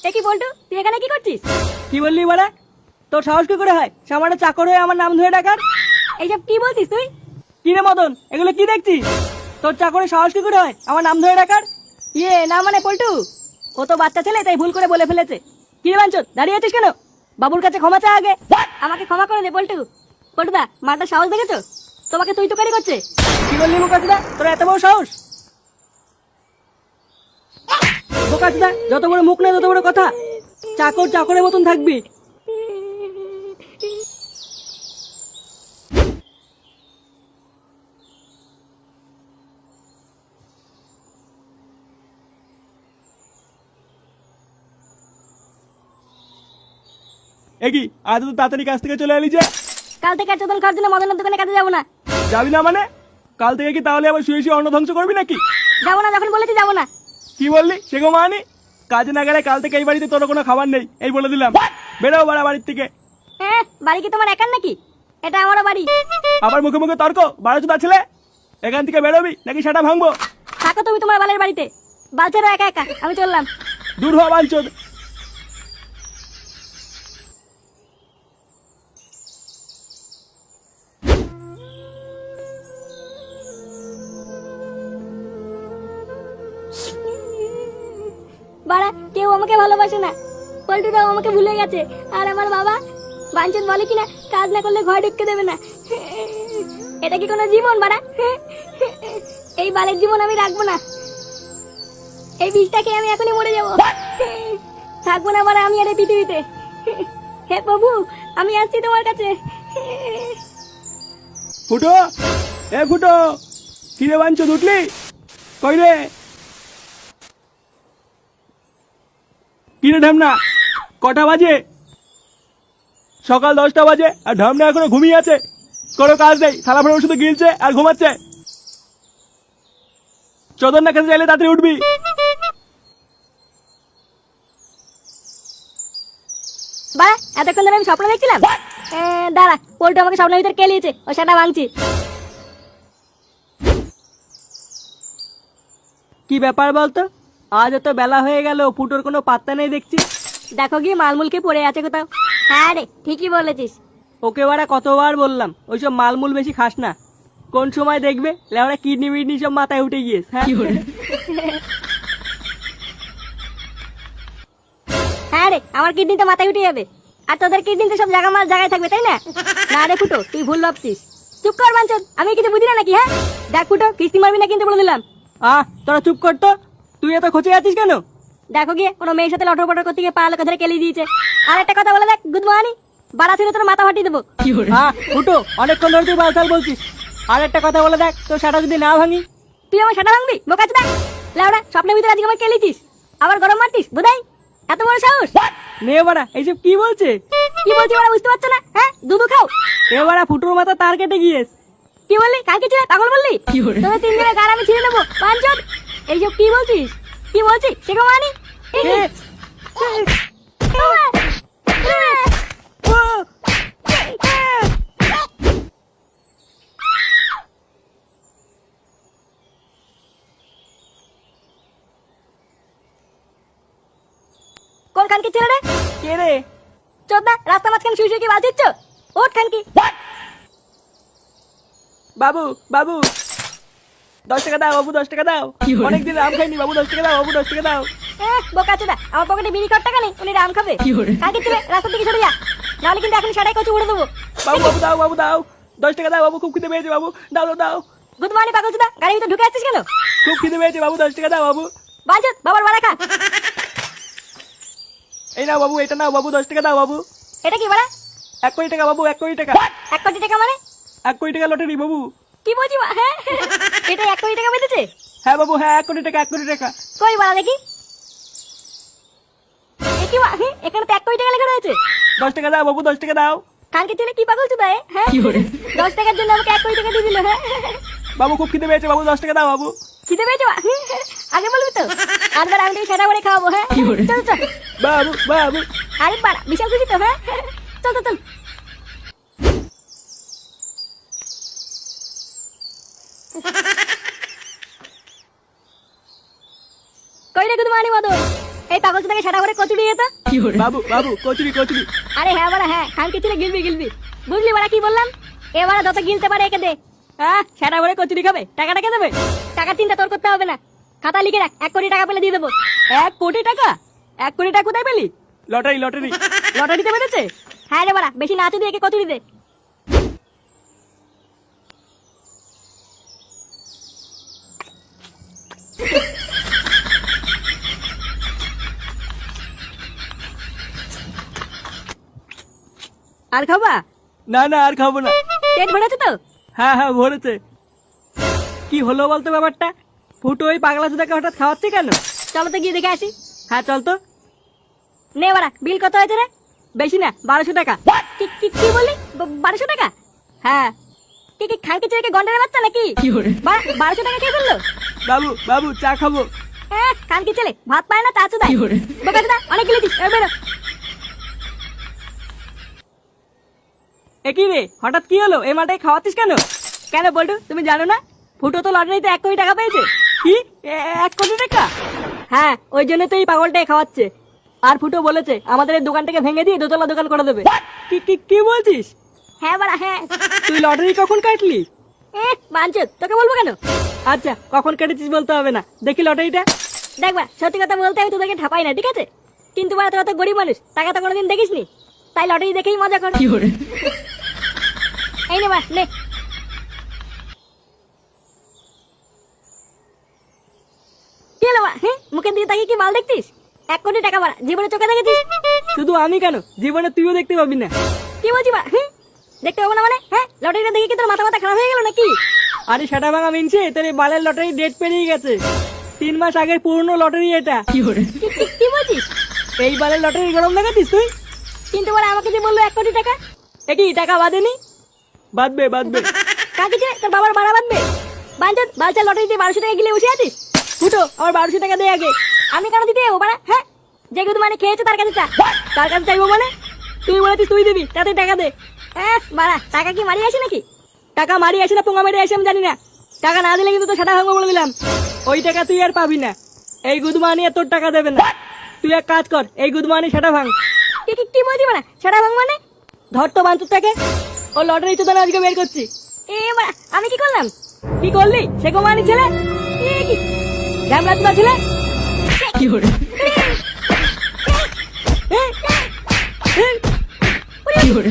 এ কি বলটু, তুই এখানে কি করছিস? কি বললি বাড়া? তোর সাহস কি করে হয় সামান্য চাকর হয়ে আমার নাম ধরে ডাকার? এইসব কি বলছিস তুই? কি রে মদন, এগুলো কি দেখছিস? তোর চাকরের সাহস কি করে হয় আমার নাম ধরে ডাকার? না মানে পল্টু, ও তো বাচ্চা ছেলে, তাই ভুল করে বলে ফেলেছে। কি রে বাঞ্চত, দাঁড়িয়ে আছিস কেন? বাবুর কাছে ক্ষমা চা আগে। আমাকে ক্ষমা করে দে পল্টু। পল্টুদা, মাটা সাহস দেখেছো? তোমাকে তুই তুকারি করছে। কি বললি মুখার্জিদা, তোর এত বড় সাহস? মুখার্জিদা, যত বড় মুখ নেই তত বড় কথা। চাকর চাকরের মতন থাকবি। একি আজ তো তাড়াতাড়ি কাজ থেকে চলে এলি যে? কাল থেকে আর চোদন খাওয়ার জন্য মদনের দোকানে কাজে যাবো না। যাবি না মানে? কাল থেকে কি তাহলে আবার শুয়ে শুয়ে অন্ন ধ্বংস করবি নাকি? যাবো না, যখন বলেছি যাবো না। কি বললি সে গো মানি? কাজে না গেলে কাল থেকে এই বাড়িতে তোর কোনো খাবার নেই, এই বলে দিলাম। বেরো বাড়া বাড়ির থেকে। হ্যাঁ, বাড়ি কি তোমার একার নাকি? এটা আমারও বাড়ি। আবার মুখে মুখে তর্ক, বারো চুদা ছেলে। এখান থেকে বেরোবি নাকি সেটা ভাঙবো? থাকো তুমি তোমার বালের বাড়িতে, বাচ্চারা একা একা, আমি চললাম। দূর হওয়া বাঞ্চদ। বাড়া, কেউ আমাকে ভালোবাসে না। পল্টুটাও আমাকে ভুলে গেছে। আর আমার বাবা বাঞ্চন বলে কিনা কাজ না করলে ঘরে ঢুকতে দেবে না। এটা কি কোনো জীবন বাড়া? এই বালের জীবন আমি রাখবো না। এই বিষটাকে আমি এখনই মরে যাবো। থাকবো না বাড়া আমি আর এই পৃথিবীতে। হে প্রভু, আমি আসছি তোমার কাছে। ফুটো, এ ফুটো, কি রে বাঞ্চদ, উঠলি? কই রে? কি রে ঢামনা, কটা বাজে? সকাল 10টা বাজে আর ঢামনা এখনো ঘুমিয়ে আছে। কোনো কাজ নেই, থালা ফেলে শুধু গিলছে আর ঘুমাচ্ছে। চোদন না খেতে চাইলে তাড়াতাড়ি উঠবি। বাড়া, এতক্ষণ ধরে আমি স্বপ্ন দেখছিলাম। দাঁড়া, পল্টু আমাকে স্বপ্নের ভিতরে কেলিয়েছে, ও সেটা ভাঙছি। কি ব্যাপার বলতো? আজ এত বেলা হয়ে গেল, ফুটোর কোনো পাত্তা নেই দেখছি। দেখো গিয়ে মালমুলকে পড়ে আছে কোথাও। হ্যাঁ রে, ঠিকই বলেছিস। ওকে বাড়া কতবার বললাম ওইসব মালমূল বেশি খাস না। কোন সময় দেখবে লেওরা কিডনি মিডনি সব মাথায় উঠে গিয়েছে। হ্যাঁ হ্যাঁ রে, আমার কিডনি তো মাথায় উঠে যাবে। আর তোদের কিডনি তো সব জায়গা মাল জায়গায় থাকবে, তাই না? না রে ফুটো, তুই ভুল ভাবছিস। চুপ কর বাঞ্চদ, আমি কিছু বুঝি না নাকি? হ্যাঁ দেখ ফুটো, কিস্তি মারবি না কিন্তু বলে দিলাম। তোরা চুপ কর তো। তুই এত খোঁচে আছিস কেন? দেখো গিয়ে কোনো মেয়ের সাথে লটর পটর করতে গিয়ে পা লোকে ধরে কেলিয়ে দিয়েছে। আর একটা কথা বলে দেখ, গুড মর্নিং, বাড়া ছিল তোর মাথা ফাটিয়ে দেবো। ফুটো, অনেকক্ষণ ধরে তুই বালতাল বলছিস। আর একটা কথা বলে দেখ, তোর সেটা যদি না ভাঙি। তুই আমার সেটা ভাঙবি? বোকাচ্ছে দেখ লাউডা, স্বপ্নের ভিতরে আজকে আমার কেলিয়েছিস, আবার গরম মারতিস বোধাই। এত বড় সাহস! নে বাড়া, এইসব কি বলছে? কি বলছি ওরা বুঝতে পারছো না? হ্যাঁ, দুধু খাও। এ বাড়া, ফুটোর মাথা তার কেটে গিয়েছে। কি বললি? কাকে ছিল পাগল বললি? তোদের তিনজনের গাড় আমি ছিঁড়ে নেবো বাঞ্চদ। এইসব কি বলছিস? কি বলছিস সেটা মানি? কোন খানকি ছিল রে? কে রে? চোদ্দা, রাস্তা মাঝখানে শুয়ে শুয়ে কি বাজিচ্ছ? ওঠ খানকি। বাবু বাবু, 10 টাকা দাও বাবু, 10 টাকা দাও। অনেকদিন রাম খাইনি বাবু, 10 টাকা দাও বাবু, 10 টাকা দাও। বোকাচোদা, আমার পকেটে বিড়ি কর টাকা নেই, উনি রাম খাবে। খানকি ছিল, রাস্তা থেকে সরে যা, নাহলে কিন্তু এখন সেটাই কচু উড়ে দেবো। বাবু বাবু দাও বাবু দাও, 10 টাকা দাও বাবু, খুব খিদে পেয়েছে বাবু, দাও দাও দাও। গুড মর্নিং পাগলচোদা, গাড়ির ভিতরে ঢুকে আসছিস কেন? খুব খিদে পেয়েছে বাবু, 10 টাকা দাও বাবু। বাঞ্চদ, বাবার বাড়া খা। এই নাও বাবু, এটা নাও বাবু, 10 টাকা দাও বাবু। এটা কি বাড়া? 1 কোটি টাকা বাবু, 1 কোটি টাকা। 1 কোটি টাকা মানে? 1 কোটি টাকা লটারি বাবু। কি বলছি? হ্যাঁ, এটা 1 কোটি টাকা বেঁধেছে? হ্যাঁ বাবু, হ্যাঁ 1 কোটি টাকা, 1 কোটি টাকা। কই বাড়া দেখি। এখানে তো 1 কোটি টাকা লেখা রয়েছে। 10 টাকা দাও বাবু, 10 টাকা দাও। কালকে ছেলে কি পাগলচোদা? হ্যাঁ, 10 টাকার জন্য আমাকে 1 কোটি টাকা দিয়ে দিল। হ্যাঁ, বাবু খুব খিদে পেয়েছে বাবু, 10 টাকা দাও বাবু। খিদে পেয়েছে? আগে বলবি তো, আরবার আমি তোকে সেটা করে খাওয়াবো। হ্যাঁ চল চল। বাবু বাবু। আরে বাড়া, বিশাল খুশি তো? হ্যাঁ চল চল চল। কই রে গুড মর্নিং মদন? এই পাগল থেকে সেটা করে কচুরি যেত। বাবু বাবু কচুরি কচুরি। আরে হ্যাঁ বাড়া হ্যাঁ, খানকে ছিল গিলবি গিলবি। বুঝলি বাড়া কি বললাম? এবারে যত গিলতে পারে একে দে। হ্যাঁ সেটা করে কচুরি খাবে, টাকাটা কে দেবে? টাকার চিন্তা তোর করতে হবে না, খাতা লিখে রাখ, 1 কোটি টাকা পেলে দিয়ে দেবো। 1 কোটি টাকা? 1 কোটি টাকা কোথায় পেলি? Lottery lottery. লটারিতে বেড়েছে? হ্যাঁ রে বাড়া, বেশি নাচু দিয়ে একে কচুরি দে। আর খাবা? না না আর খাবো না। পেট ভরেছে তো? হ্যাঁ হ্যাঁ ভরেছে। কি হলো বলতো ব্যাপারটা? ফুটো ওই পাগলা চোদাকে হঠাৎ খাওয়াচ্ছে কেন? চলো তো গিয়ে দেখে আসি। হ্যাঁ চল তো। নে বাড়া, বিল কত হয়েছে রে? বেশি না, 1200 টাকা। কি বললি? 1200 টাকা? হ্যাঁ। কি খানকে ছেলেকে গন্ডারের বাচ্চা নাকি? 1200 টাকা কে ফেললো? বাবু বাবু চা খাবো। খানকে ছেলে ভাত পায় না, তা চুদা বোকা চুদা, অনেক গিলেছিস, বেরো। এ কি রে, হঠাৎ কি হলো? এই মালটাকে খাওয়াচ্ছিস কেন? কেন বলটু, তুমি জানো না ফুটো তো লটারিতে 1 কোটি টাকা পেয়েছে? কি 1 কোটি টাকা? হ্যাঁ, ওই জন্য তো এই পাগলটাকে খাওয়াচ্ছে। আর ফুটো বলেছে আমাদের এই দোকানটাকে ভেঙে দিয়ে দোতলা দোকান করে দেবে। কি কি কি বলছিস? হ্যাঁ বাড়া হ্যাঁ। তুই লটারি কখন কাটলি? বাঞ্চত, তোকে বলবো কেন? আচ্ছা, কখন কেটেছিস বলতে হবে না, দেখি লটারিটা। দেখবা, সত্যি কথা বলতে আমি তোদেরকে ঠাপাই না, ঠিক আছে? কিন্তু বাড়া তোরা তো গরিব মানুষ, টাকা তো কোনোদিন দেখিসনি, তাই লটারি দেখেই মজা কর। এই নে বা নে। কি হলো বা? মুখের দিকে তাকিয়ে কি মাল দেখছিস? 1 কোটি টাকা বাড়া, জীবনে চোখে দেখেছিস? শুধু আমি কেন, জীবনে তুইও দেখতে পাবি না। কি বলছি বা? দেখতে পাবো না মানে? লটারিটা দেখে কি তোর মাথা মাথা খারাপ হয়ে গেল নাকি? আরে সেটা ভাঙা মিনছে, তোর এই বালের লটারি ডেট পেরিয়ে গেছে। 3 মাস আগের পুরনো লটারি এটা। কি বলছিস? এই বালের লটারি গরম দেখাতিস তুই? কিন্তু বাড়া আমাকে যে বললো 1 কোটি টাকা। একই টাকা বাঁধেনি? বাঁধবে বাঁধবে। কাকে যে তোর বাবার ভাড়া বাঁধবে? বাঞ্চত, বালচা লটারিতে 1200 টাকা গিলে বসে আছিস? ফুটো আমার 1200 টাকা দে আগে। আমি কেন দিতে যাবো বাড়া? যে গুদ মানে খেয়েছে তার কাছে চা। তার কাছে চাইবো মানে? তুই বলেছিস তুই দিবি, তাতে টাকা দে। বাড়া, টাকা কি মারি আসে নাকি? টাকা মারি আসে না পোঙা মেরে আসে আমি জানি না। টাকা না দিলে কিন্তু তো সেটা ভাঙবো বলে দিলাম। ওই টাকা তুই আর পাবি না। এই গুদমানি আর তোর টাকা দেবে না। তুই এক কাজ কর, এই গুদমানি সেটা ভাঙ। কি বলছি বাড়া? সেটা ভাঙ মানে? ধর তো বাঞ্চুর টাকে। ও লটারি তো তাহলে আজকে বের করছি। বাড়া, আমি কি করলাম? কি করলি? সে কোমানি ছেলে, কি ঝামলা তুলা ছেলে। কি করে? কি করে?